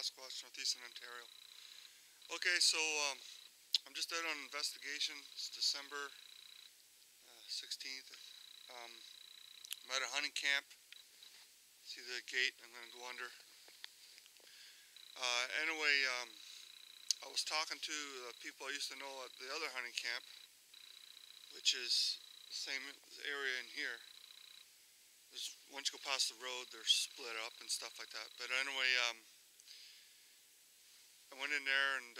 Sasquatch, northeastern Ontario. Okay, so I'm just out on investigation. It's December 16th. I'm at a hunting camp. See the gate? I'm going to go under. Anyway, I was talking to people I used to know at the other hunting camp, which is the same area in here. Once you go past the road, they're split up and stuff like that. But anyway, I went in there and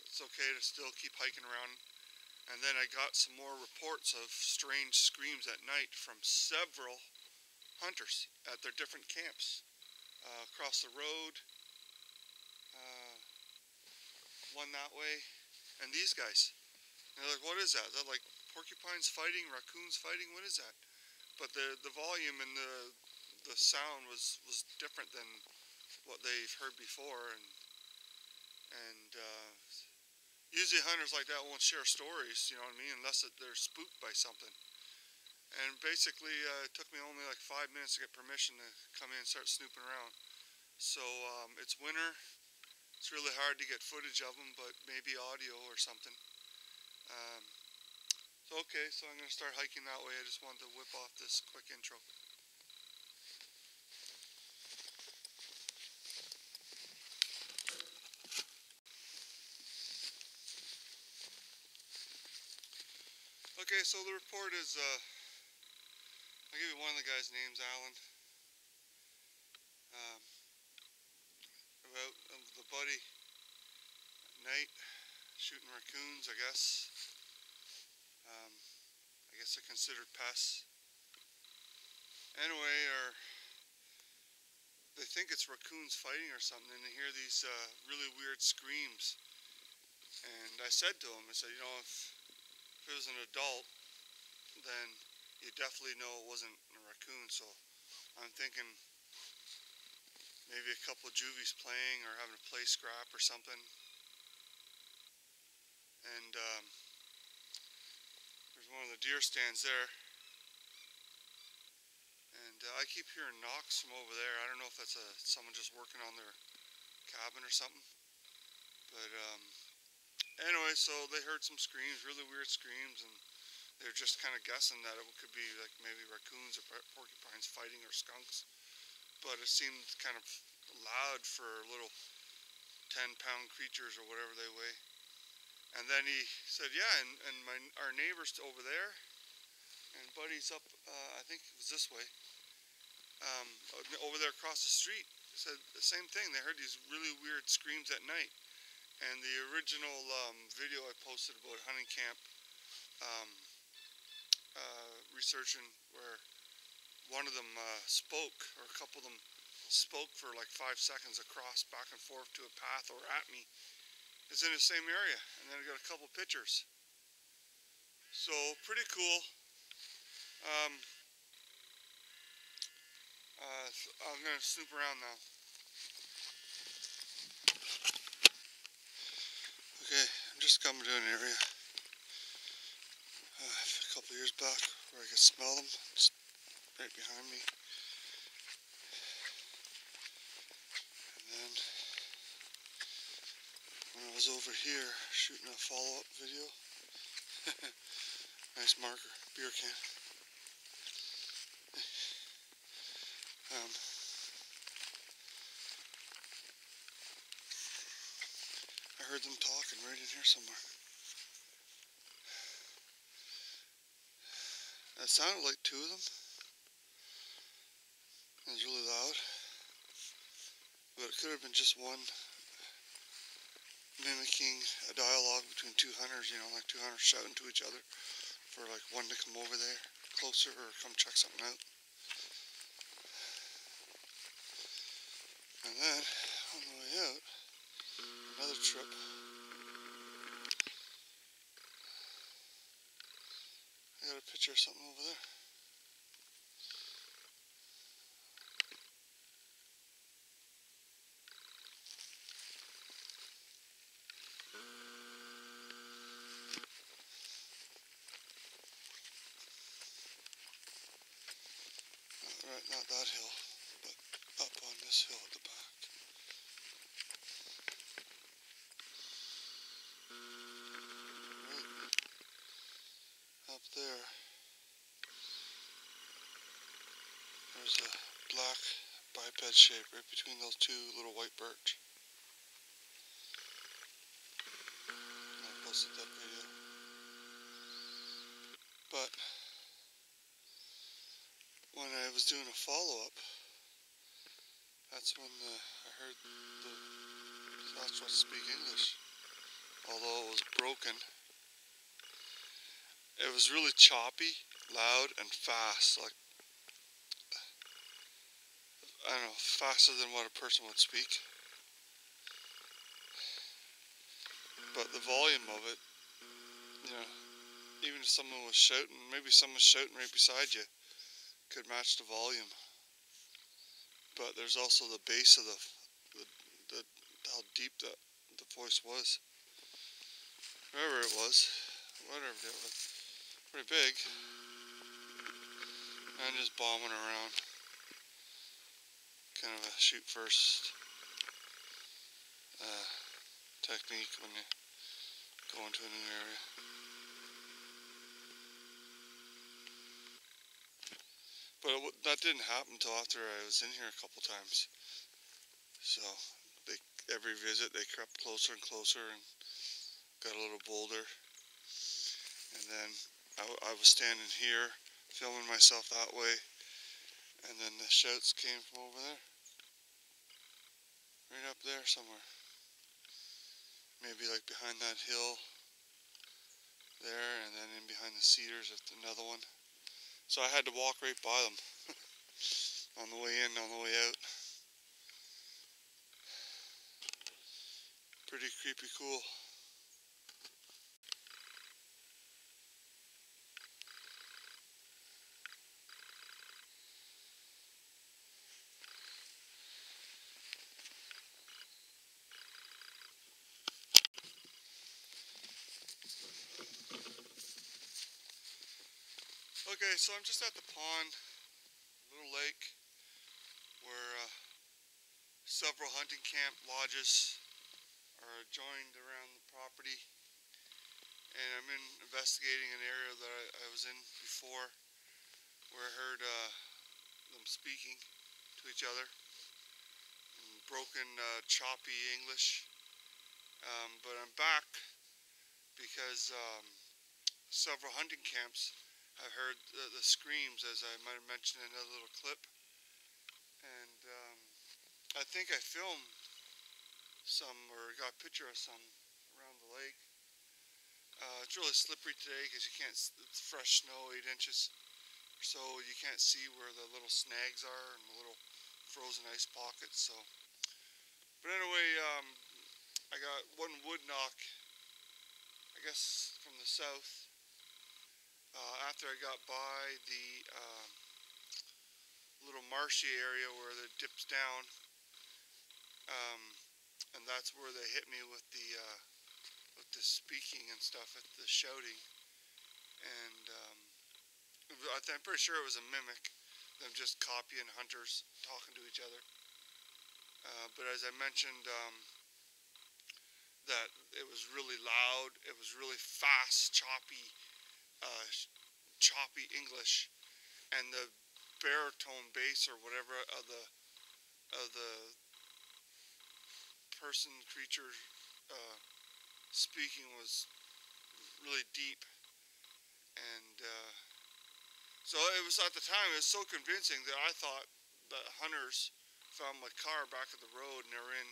it's okay to still keep hiking around. And then I got some more reports of strange screams at night from several hunters at their different camps across the road. One that way, and these guys. And they're like, what is that? They're like porcupines fighting, raccoons fighting, what is that? But the volume and the sound was different than what they've heard before, and usually hunters like that won't share stories, you know what I mean, unless they're spooked by something. And basically it took me only like 5 minutes to get permission to come in and start snooping around. So it's winter. It's really hard to get footage of them, but maybe audio or something. Okay, so I'm going to start hiking that way. I just wanted to whip off this quick intro. Okay, so the report is, I'll give you one of the guys' names, Alan. About the buddy at night shooting raccoons, I guess. I guess they're considered pests. Anyway, they think it's raccoons fighting or something, and they hear these really weird screams. And I said to him, I said, you know, if it was an adult, then you definitely know it wasn't a raccoon. So I'm thinking maybe a couple of juvies playing or having a play scrap or something. And there's one of the deer stands there. And I keep hearing knocks from over there. I don't know if that's someone just working on their cabin or something. But anyway, so they heard some screams, really weird screams, and they're just kind of guessing that it could be like maybe raccoons or porcupines fighting or skunks. But it seemed kind of loud for little 10-pound creatures or whatever they weigh. And then he said, yeah, and our neighbor's over there, and Buddy's up, I think it was this way, over there across the street. Said the same thing. They heard these really weird screams at night. And the original video I posted about hunting camp researching, where one of them spoke, or a couple of them spoke for like 5 seconds across, back and forth to a path or at me, is in the same area. And then I got a couple pictures. So pretty cool. I'm going to snoop around now. Okay, I'm just coming to an area a couple of years back where I could smell them. It's right behind me. And then when I was over here shooting a follow-up video, nice marker, beer can. I heard them talking right in here somewhere. It sounded like 2 of them. It was really loud. But it could have been just one mimicking a dialogue between 2 hunters, you know, like 2 hunters shouting to each other for like one to come over there closer or come check something out. And then, on the way out, another trip. I got a picture of something over there. Right, not that hill, but up on this hill at the back. There's a black biped shape right between those two little white birch. I posted that video. But when I was doing a follow-up, that's when I heard the Sasquatch speak English. Although it was broken. It was really choppy, loud, and fast. Like, I don't know, faster than what a person would speak. But the volume of it, you know, even if someone was shouting, maybe someone shouting right beside you, could match the volume. But there's also the bass of the how deep the voice was. Whatever it was, pretty big. And just bombing around. Kind of a shoot first technique when you go into a new area. But that didn't happen until after I was in here a couple times. So every visit they crept closer and closer and got a little bolder. And then I was standing here filming myself that way, and then the shouts came from over there. Right up there somewhere. Maybe like behind that hill there, and then in behind the cedars at another one. So I had to walk right by them on the way in, on the way out. Pretty creepy cool. Okay, so I'm just at the pond, little lake, where several hunting camp lodges are joined around the property, and I'm investigating an area that I was in before, where I heard them speaking to each other in broken, choppy English. But I'm back because several hunting camps have heard the screams, as I might have mentioned in another little clip, and I think I filmed some, or got a picture of some around the lake. It's really slippery today because you can't, it's fresh snow, 8 inches, so you can't see where the little snags are and the little frozen ice pockets. So, but anyway, I got one wood knock, I guess from the south, after I got by the little marshy area where it dips down, and that's where they hit me with the speaking and stuff, at the shouting, and I'm pretty sure it was a mimic, them just copying hunters talking to each other. But as I mentioned, that it was really loud, it was really fast, choppy English, and the baritone bass or whatever of the person, creature speaking was really deep, and so it was, at the time, it was so convincing that I thought that hunters found my car back at the road, and they were in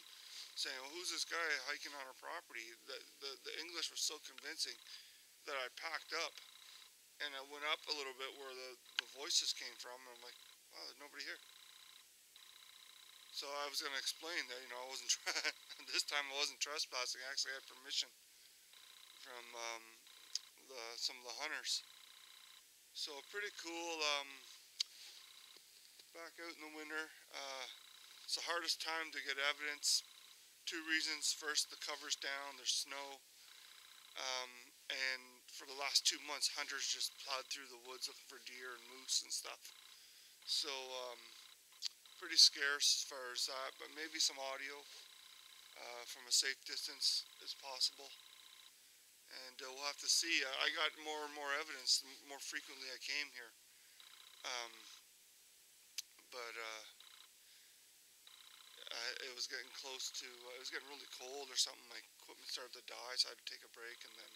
saying, well, who's this guy hiking on our property? The English was so convincing that I packed up, and I went up a little bit where the voices came from, and I'm like, wow, there's nobody here. So I was going to explain that, you know, I wasn't this time I wasn't trespassing. I actually had permission from some of the hunters. So pretty cool. Back out in the winter. It's the hardest time to get evidence. 2 reasons. First, the cover's down. There's snow. And for the last 2 months, hunters just plowed through the woods looking for deer and moose and stuff. So pretty scarce as far as that. But maybe some audio from a safe distance is possible. And we'll have to see. I got more and more evidence the more frequently I came here. but it was getting close to, it was getting really cold or something. My equipment started to die, so I had to take a break, and then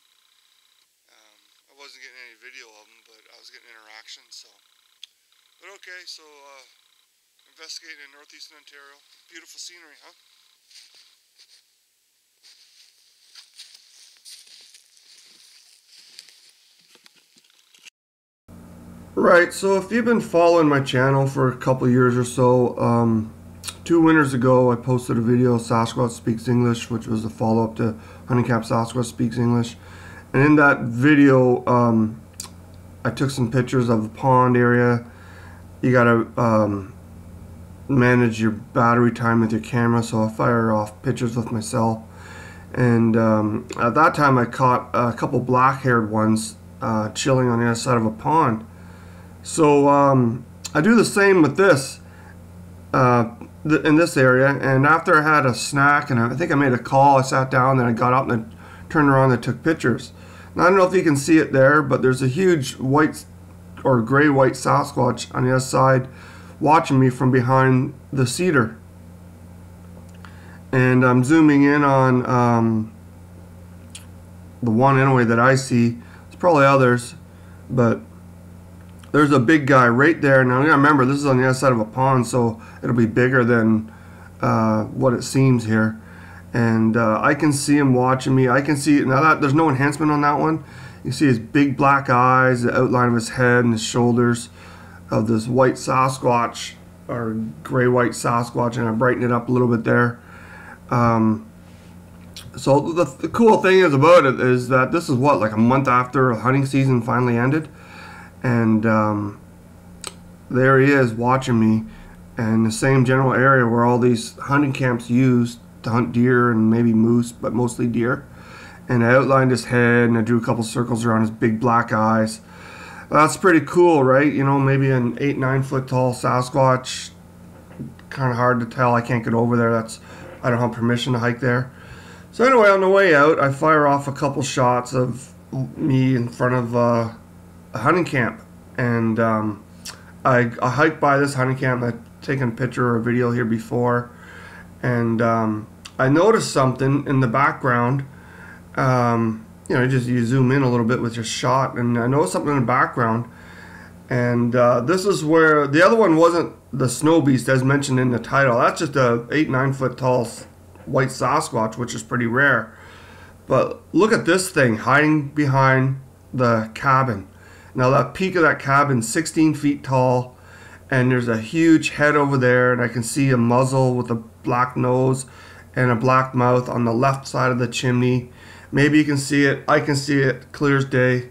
I wasn't getting any video of them, but I was getting interaction, so. But okay, so investigating in northeastern Ontario. Beautiful scenery, huh? Right, so if you've been following my channel for a couple years or so, 2 winters ago I posted a video, Sasquatch Speaks English, which was a follow-up to Hunting Camp Sasquatch Speaks English. And in that video, I took some pictures of the pond area. You gotta manage your battery time with your camera, so I fire off pictures with my cell. And at that time I caught a couple black-haired ones chilling on the other side of a pond. So I do the same with this in this area, and after I had a snack and I think I made a call, I sat down, then I got up and I turned around and took pictures. Now I don't know if you can see it there, but there's a huge white or gray-white Sasquatch on the other side watching me from behind the cedar. And I'm zooming in on the one anyway that I see. There's probably others, but there's a big guy right there. Now you gotta remember, this is on the other side of a pond, so it'll be bigger than what it seems here. And I can see him watching me. I can see, now that there's no enhancement on that one. You see his big black eyes, the outline of his head and his shoulders of this white Sasquatch, or gray-white Sasquatch, and I brighten it up a little bit there. So the cool thing is about it is that this is what, like a month after hunting season finally ended. And there he is watching me in the same general area where all these hunting camps used to hunt deer and maybe moose, but mostly deer. And I outlined his head and I drew a couple circles around his big black eyes. That's pretty cool, right? You know, maybe an 8-9 foot tall Sasquatch. Kind of hard to tell. I can't get over there. I don't have permission to hike there. So anyway, on the way out, I fire off a couple shots of me in front of a hunting camp, and I hiked by this hunting camp. I've taken a picture or a video here before, and I noticed something in the background. You know, you zoom in a little bit with your shot, and I noticed something in the background. And this is where the other one wasn't the SnowBeast as mentioned in the title. That's just a 8-9 foot tall white Sasquatch, which is pretty rare. But look at this thing hiding behind the cabin. Now that peak of that cabin, 16 feet tall, and there's a huge head over there, and I can see a muzzle with a black nose and a black mouth on the left side of the chimney. Maybe you can see it. I can see it clear as day.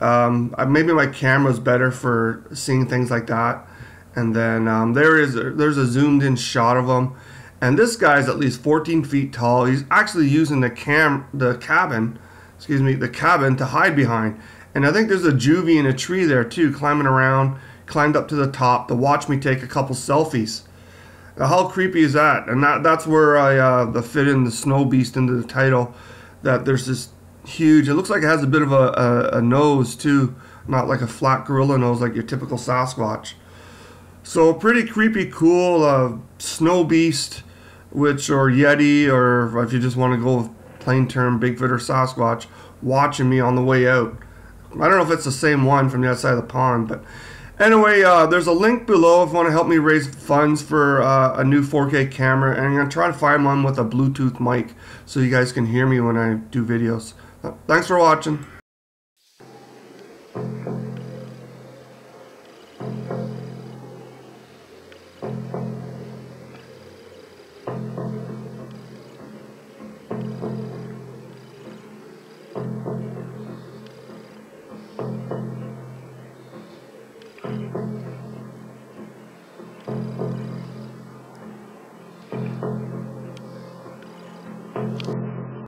Maybe my camera's better for seeing things like that. And then there's a zoomed in shot of him, and this guy's at least 14 feet tall. He's actually using the cabin to hide behind. And I think there's a juvie in a tree there too, climbing around, climbed up to the top to watch me take a couple selfies. Now, how creepy is that? And that's where I fit in the SnowBeast into the title. That there's this huge, it looks like it has a bit of a nose too, not like a flat gorilla nose like your typical Sasquatch. So pretty creepy, cool SnowBeast, or Yeti, or if you just want to go with plain term Bigfoot or Sasquatch, watching me on the way out. I don't know if it's the same one from the other side of the pond, but anyway, there's a link below if you want to help me raise funds for a new 4K camera, and I'm going to try to find one with a Bluetooth mic so you guys can hear me when I do videos. Thanks for watching.